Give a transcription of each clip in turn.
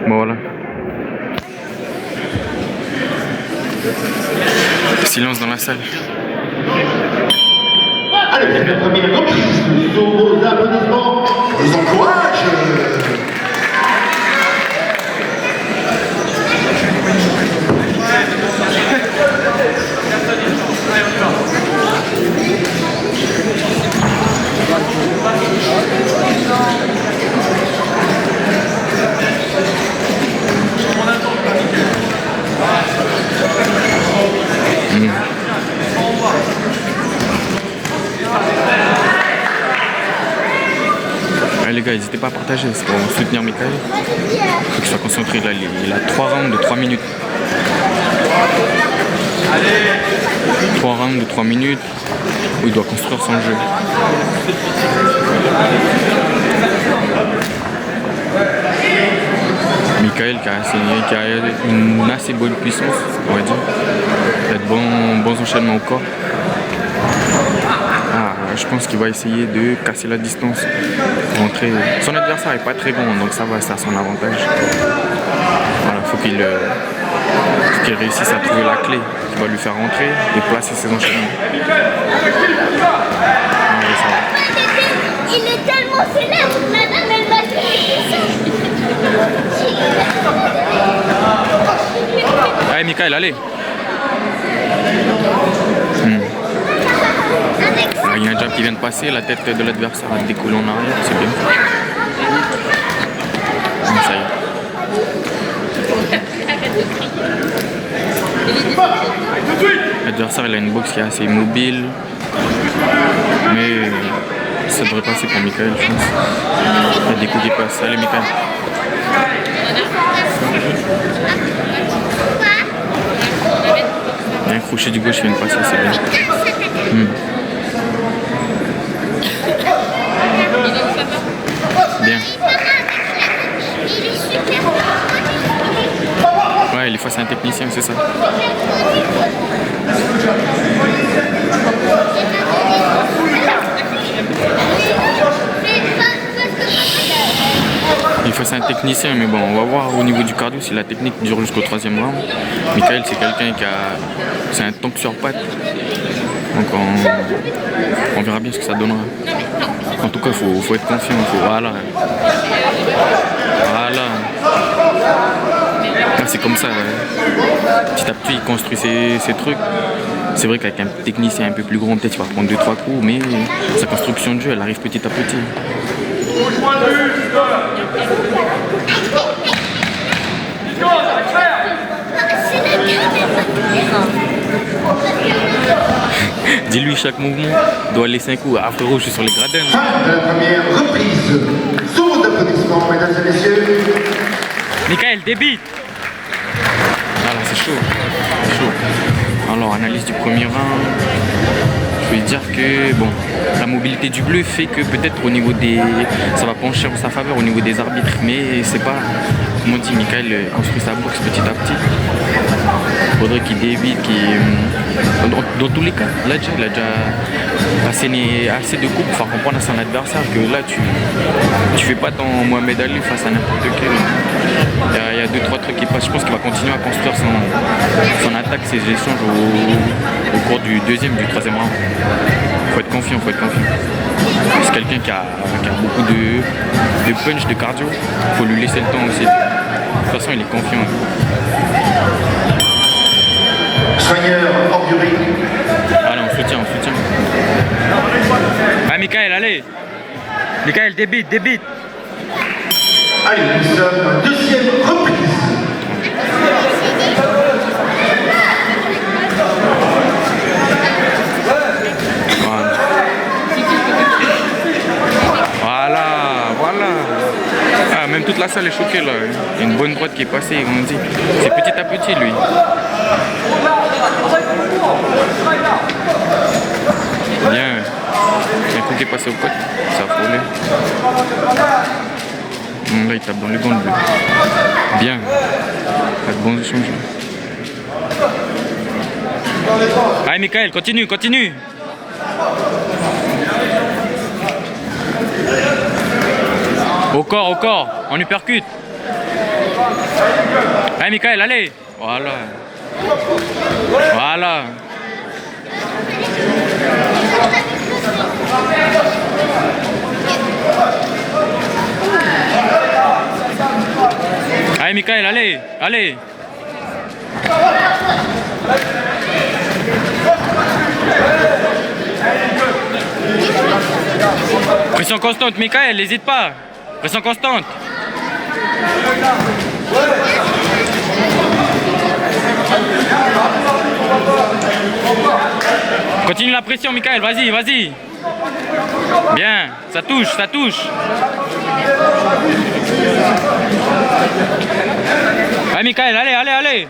Bon voilà. Silence dans la salle. Allez, la première reprise, sous vos applaudissements, je vous encourage. Les gars, n'hésitez pas à partager, c'est pour soutenir Michael. Il faut qu'il soit concentré. Là, il a 3 rounds de 3 minutes. 3 rounds de 3 minutes où il doit construire son jeu. Michael qui a une assez bonne puissance, on va dire. Il a de bons enchaînements au corps. Je pense qu'il va essayer de casser la distance. Rentrer. Son adversaire n'est pas très bon, donc ça va, c'est à son avantage. Voilà, faut qu'il réussisse à trouver la clé qui va lui faire rentrer et placer ses enchaînements. Il est tellement célèbre, madame, elle m'a dit. Allez, Michael, allez. Là, il y a un jab qui vient de passer, la tête de l'adversaire a décollé en arrière, c'est bien. Ça y est. L'adversaire il a une boxe qui est assez mobile, mais ça devrait passer pour Michael, je pense. Il y a des coups qui passent. Allez, Michael. Il y a un crochet du gauche qui vient de passer, c'est bien. Bien. Ouais, il est face à un technicien, c'est ça. Il est face à un technicien, mais bon, on va voir au niveau du cardio si la technique dure jusqu'au 3e round. Michael, c'est quelqu'un qui a... C'est un tank sur pattes. Donc on verra bien ce que ça donnera. En tout cas, il faut être confiant. Voilà. C'est comme ça. Petit à petit, il construit ses trucs. C'est vrai qu'avec un technicien un peu plus grand, peut-être il va prendre 2-3 coups, mais sa construction de jeu, elle arrive petit à petit. Dis-lui chaque mouvement doit laisser un coup. Ah frérot, je suis sur les gradins. Fin de la première reprise. Sous vos applaudissements, mesdames et messieurs. Michael, débite. Voilà, c'est chaud. C'est chaud. Alors, analyse du premier round. Je vais dire que bon, la mobilité du bleu fait que peut-être au niveau des... ça va pencher en sa faveur au niveau des arbitres, mais c'est pas... Comme on dit, Michael construit sa boxe petit à petit. Il faudrait qu'il débite, dans tous les cas, là déjà, il a déjà asséné assez de coups pour faire comprendre à son adversaire que là tu fais pas ton Mohamed Ali face à n'importe quel. Il y a 2-3 trucs qui passent. Je pense qu'il va continuer à construire son attaque, ses échanges au cours du 2e, du 3e round. Faut être confiant, C'est quelqu'un qui a beaucoup de punch, de cardio. Faut lui laisser le temps aussi. De toute façon, il est confiant. Soigneur hors du ring. Allez, on soutient. Ah, Michael, allez. Michael, débite. Allez, nous sommes 2e reprise. Voilà. Ah, même toute la salle est choquée là. Il y a une bonne droite qui est passée, on dit. C'est petit à petit lui. Bien. Il y a un coup qui est passé au côté. Ça a frôlé. Là il tape dans les gants bleu. Bien. Il y a de bons échanges. Allez Michael, continue. Au corps, on lui percute. Allez, Michael, allez. Voilà. Voilà. Allez, Michael, allez. Allez. Pression constante, Michael, n'hésite pas. Pression constante. Continue la pression, Michael, vas-y, vas-y. Bien, ça touche, ça touche. Allez, Michael, allez, allez, allez.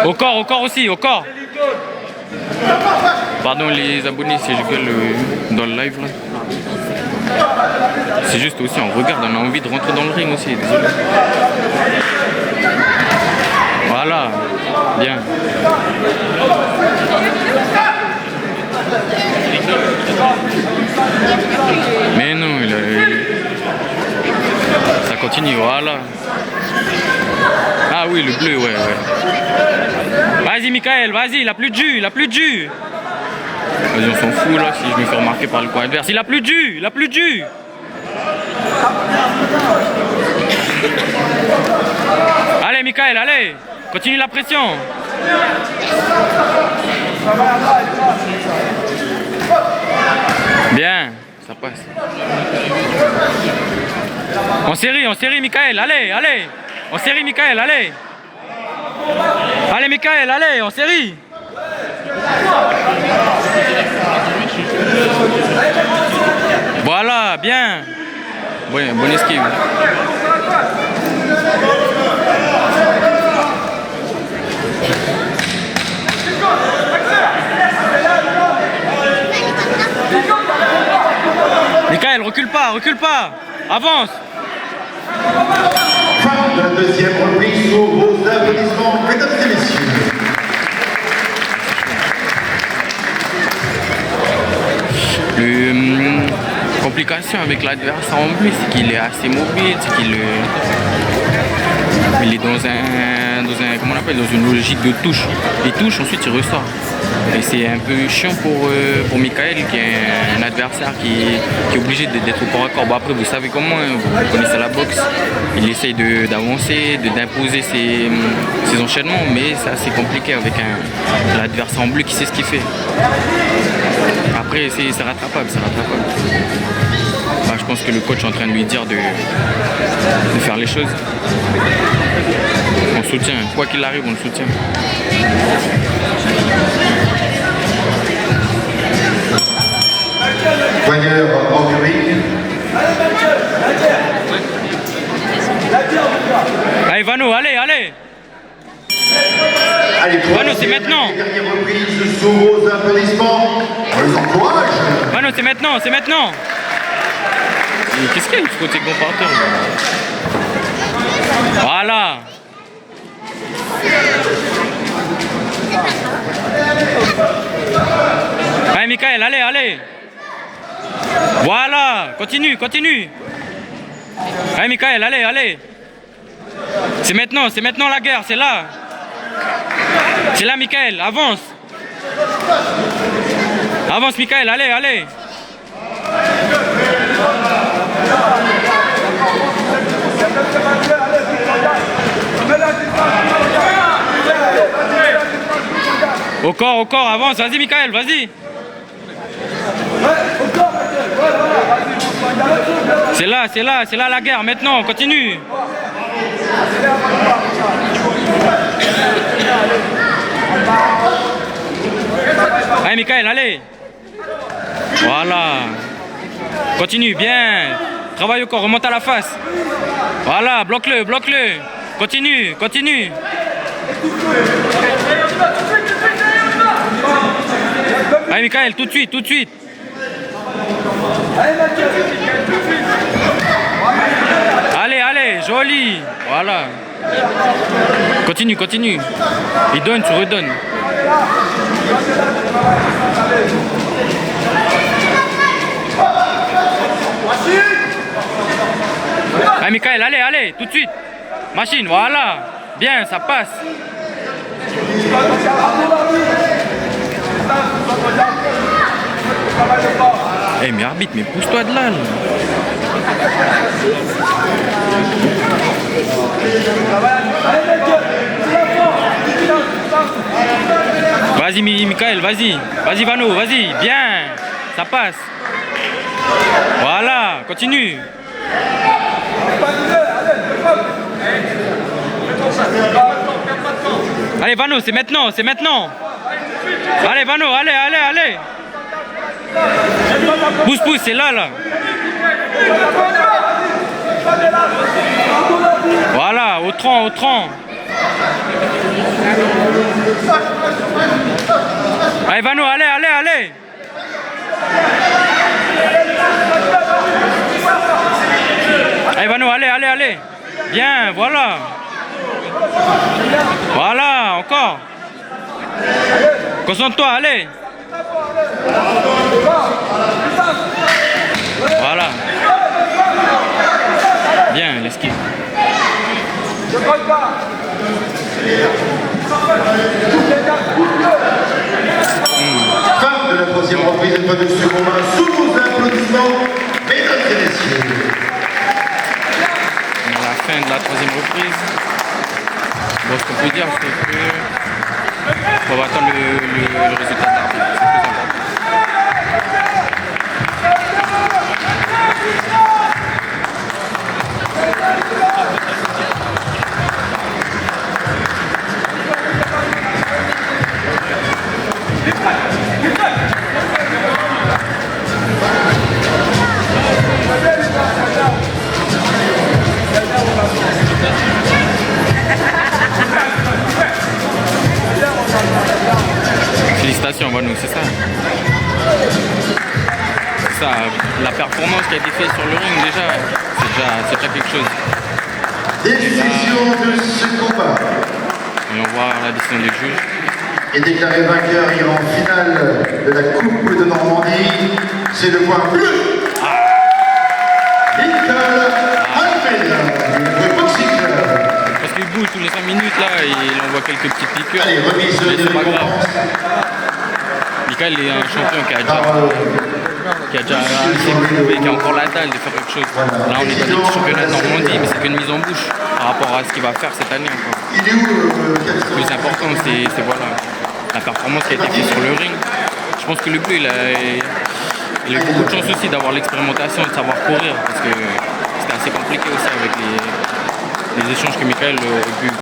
Au corps aussi, au corps. Pardon les abonnés si je gueule dans le live là. C'est juste aussi, on regarde, on a envie de rentrer dans le ring aussi, désolé. Voilà, bien. Mais non, ça continue, voilà. Ah oui, le bleu, ouais. Vas-y, Michael, vas-y, il a plus de jus, il a plus de jus. Vas-y, on s'en fout là, si je me fais remarquer par le coin adverse. Il a plus de jus, il a plus de jus. Allez, Michael, allez. Continue la pression. Bien, ça passe. En série, Michael, allez, allez. En série, Michael, allez. Allez, Michael, allez, en série. Voilà, bien. Ouais, bonne esquive. Michael, recule pas. Avance. La deuxième reprise sous vos applaudissements, mesdames et messieurs. Complication avec l'adversaire en plus, c'est qu'il est assez mobile, c'est qu'il il est dans un comment on appelle, dans une logique de touche. Il touche, ensuite il ressort. Et c'est un peu chiant pour Michael, qui est un adversaire qui est obligé d'être au corps à corps. Bon, après, vous savez comment, hein, vous connaissez la boxe. Il essaye d'avancer, d'imposer ses enchaînements, mais c'est assez compliqué avec l'adversaire en bleu qui sait ce qu'il fait. Après, c'est rattrapable, Bah, je pense que le coach est en train de lui dire de faire les choses. On soutient, quoi qu'il arrive, on le soutient. Poigneur en ring. Allez, Vano, allez. Allez, Vano, c'est maintenant. Dernière reprise sous vos applaudissements. On les encourage. Vano, c'est maintenant. Et qu'est-ce qu'il y a, il faut tes comparateurs. Voilà. Allez, Michael, allez. Voilà, continue. Allez, Michael, allez. C'est maintenant la guerre, c'est là. C'est là, Michael, avance. Avance, Michael, allez. Au corps, avance, vas-y, Michael, vas-y. C'est là la guerre, maintenant, continue. Allez, Michael, allez. Voilà. Continue, bien. Travaille au corps, remonte à la face. Voilà, bloque-le. Continue. Allez, Michael, tout de suite. Allez, joli. Voilà. Continue. Il donne, tu redonnes. Allez, Michael, allez, tout de suite. Machine, voilà. Bien, ça passe. Eh mais arbitre, mais pousse-toi de là. Vas-y Michael, vas-y. Vas-y Vano, vas-y. Bien. Ça passe. Voilà, continue. Allez Vano, c'est maintenant, c'est maintenant. Allez Vano, allez, allez, allez. Pousse, c'est là. Voilà, au tronc. Allez Vano, allez. Allez Vano, allez. Bien, voilà. Voilà, encore. Concentre-toi, allez. Voilà. Bien, l'esquive. Fin de la troisième reprise, une fois de second main, sous vos applaudissements, mesdames et messieurs. On a la fin de la troisième reprise. Bon, ce qu'on peut dire, c'est que on va attendre le résultat de l'arbitre. C'est plus important. Félicitations, Vano, c'est ça. C'est ça, la performance qui a été faite sur le ring déjà, c'est déjà quelque chose. Décision de ce combat. Et on voit la décision des juges. Et déclaré vainqueur et en finale de la Coupe de Normandie, c'est le point bleu. Michael Almeida, le boxing club. Parce qu'il bouge tous les 5 minutes là et il envoie quelques petites piqûres. Allez, remise Mais de c'est pas grave. récompense. Michael est un champion qui a déjà assez prouvé, qui a encore la dalle de faire quelque chose. Là on est dans des petits championnats de Normandie, mais c'est qu'une mise en bouche par rapport à ce qu'il va faire cette année encore. Il est où Le plus important c'est voilà, la performance qui a été faite sur le ring. Je pense que le bleu il a eu beaucoup de chance aussi d'avoir l'expérimentation et de savoir courir parce que c'était assez compliqué aussi avec les échanges que Michael a eu.